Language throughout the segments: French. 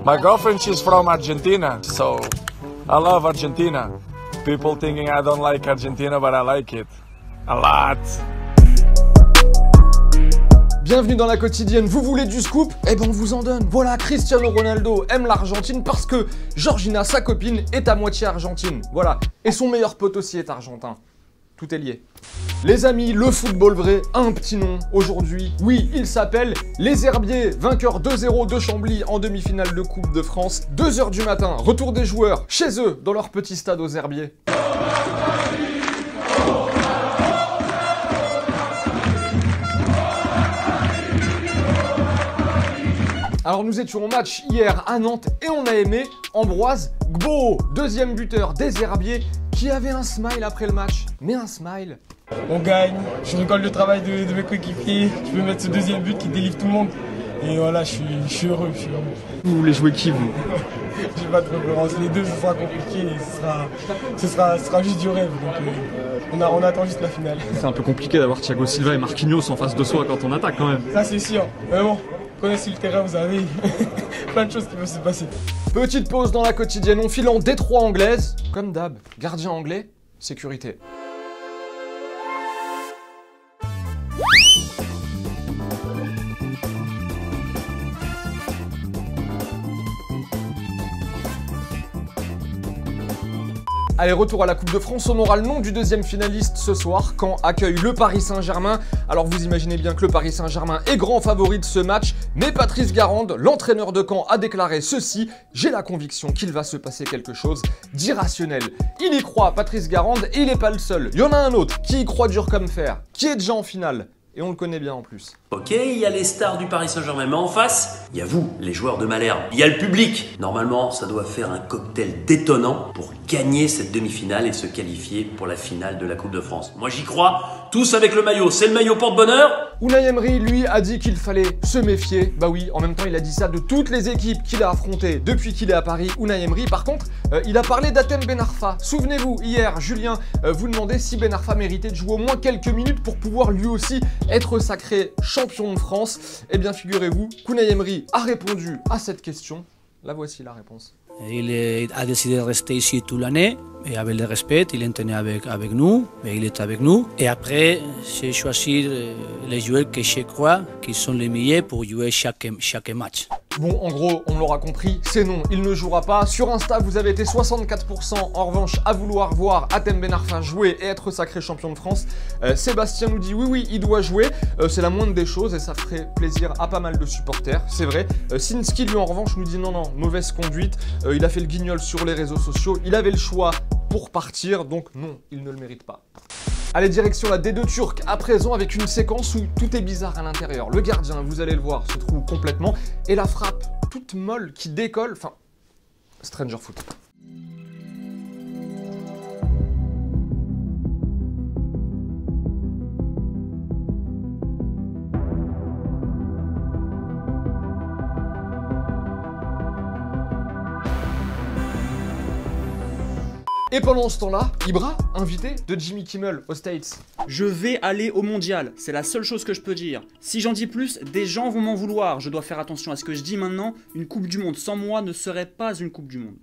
My girlfriend, she's from Argentina, so I love Argentina. People thinking I don't like Argentina, but I like it a lot. Bienvenue dans la quotidienne, vous voulez du scoop? Eh ben on vous en donne. Voilà, Cristiano Ronaldo aime l'Argentine parce que Georgina, sa copine, est à moitié argentine. Voilà, et son meilleur pote aussi est argentin. Tout est lié. Les amis, le football vrai a un petit nom aujourd'hui. Oui, il s'appelle les Herbiers, vainqueurs 2-0 de Chambly en demi-finale de Coupe de France. 2 h du matin, retour des joueurs chez eux, dans leur petit stade aux Herbiers. Alors nous étions au match hier à Nantes et on a aimé Ambroise Gbo, deuxième buteur des Herbiers, qui avait un smile après le match. Mais un smile. On gagne, je récolte le travail de mes coéquipiers, je peux mettre ce deuxième but qui délivre tout le monde. Et voilà, je suis heureux, Vous voulez jouer qui, vous? J'ai pas de préférence, les deux ce sera compliqué et ce sera juste du rêve. Donc on attend juste la finale. C'est un peu compliqué d'avoir Thiago Silva et Marquinhos en face de soi quand on attaque quand même. Ça c'est sûr, mais bon, connaissez le terrain, vous avez plein de choses qui peuvent se passer. Petite pause dans la quotidienne, on file en Détroit anglaise. Comme d'hab, gardien anglais, sécurité. Allez, retour à la Coupe de France, on aura le nom du deuxième finaliste ce soir, Caen accueille le Paris Saint-Germain. Alors vous imaginez bien que le Paris Saint-Germain est grand favori de ce match, mais Patrice Garande, l'entraîneur de Caen, a déclaré ceci: j'ai la conviction qu'il va se passer quelque chose d'irrationnel. Il y croit, Patrice Garande, et il n'est pas le seul. Il y en a un autre qui y croit dur comme fer, qui est déjà en finale. Et on le connaît bien en plus. Ok, il y a les stars du Paris Saint-Germain, mais en face, il y a vous, les joueurs de Malherbe. Il y a le public. Normalement, ça doit faire un cocktail détonnant pour gagner cette demi-finale et se qualifier pour la finale de la Coupe de France. Moi, j'y crois. Tous avec le maillot. C'est le maillot porte-bonheur. Unai Emery, lui, a dit qu'il fallait se méfier. Bah oui, en même temps, il a dit ça de toutes les équipes qu'il a affrontées depuis qu'il est à Paris. Unai Emery, par contre, il a parlé d'Hatem Ben Arfa. Souvenez-vous, hier, Julien vous demandait si Ben Arfa méritait de jouer au moins quelques minutes pour pouvoir lui aussi être sacré champion de France. Eh bien, figurez-vous qu'Unai Emery a répondu à cette question. La voici la réponse. Il a décidé de rester ici toute l'année, et avec le respect, il est avec nous, et il est avec nous. Et après, j'ai choisi les joueurs que je crois qui sont les meilleurs pour jouer chaque match. Bon, en gros, on l'aura compris, c'est non, il ne jouera pas. Sur Insta, vous avez été 64% en revanche à vouloir voir Hatem Ben Arfa jouer et être sacré champion de France. Sébastien nous dit oui, il doit jouer. C'est la moindre des choses et ça ferait plaisir à pas mal de supporters, c'est vrai. Sinski, lui, en revanche, nous dit non, mauvaise conduite. Il a fait le guignol sur les réseaux sociaux. Il avait le choix pour partir, donc non, il ne le mérite pas. Allez, direction la D2 turque à présent avec une séquence où tout est bizarre à l'intérieur. Le gardien, vous allez le voir, se trouve complètement. Et la frappe toute molle qui décolle. Enfin, Stranger Foot. Et pendant ce temps-là, Ibra, invité de Jimmy Kimmel aux States. Je vais aller au mondial, c'est la seule chose que je peux dire. Si j'en dis plus, des gens vont m'en vouloir. Je dois faire attention à ce que je dis maintenant. Une Coupe du Monde sans moi ne serait pas une Coupe du Monde.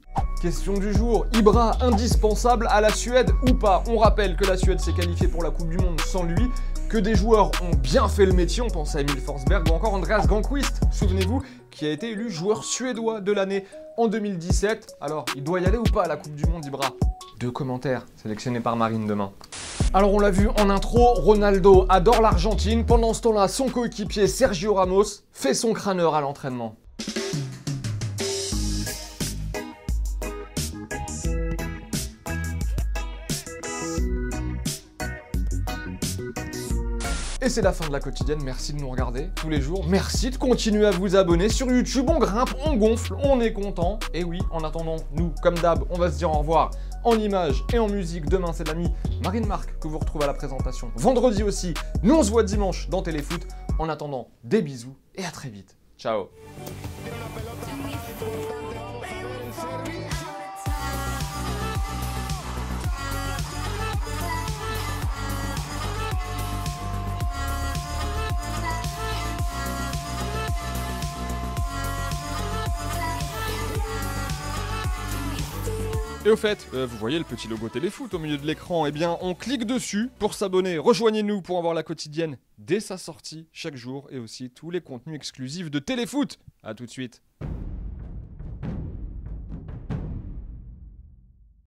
Question du jour, Ibra indispensable à la Suède ou pas? On rappelle que la Suède s'est qualifiée pour la Coupe du Monde sans lui, que des joueurs ont bien fait le métier, on pense à Emil Forsberg ou encore Andreas Granqvist, souvenez-vous, qui a été élu joueur suédois de l'année en 2017. Alors, il doit y aller ou pas à la Coupe du Monde, Ibra? 2 commentaires sélectionnés par Marine demain. Alors on l'a vu en intro, Ronaldo adore l'Argentine. Pendant ce temps-là, son coéquipier Sergio Ramos fait son crâneur à l'entraînement. Et c'est la fin de la quotidienne, merci de nous regarder tous les jours, merci de continuer à vous abonner sur YouTube, on grimpe, on gonfle, on est content. Et oui, en attendant, nous, comme d'hab, on va se dire au revoir en images et en musique. Demain, c'est l'ami Marine Marc que vous retrouvez à la présentation. Vendredi aussi, nous on se voit dimanche dans Téléfoot. En attendant, des bisous et à très vite. Ciao. Et au fait, vous voyez le petit logo Téléfoot au milieu de l'écran, eh bien on clique dessus pour s'abonner. Rejoignez-nous pour avoir la quotidienne dès sa sortie chaque jour et aussi tous les contenus exclusifs de Téléfoot. A tout de suite.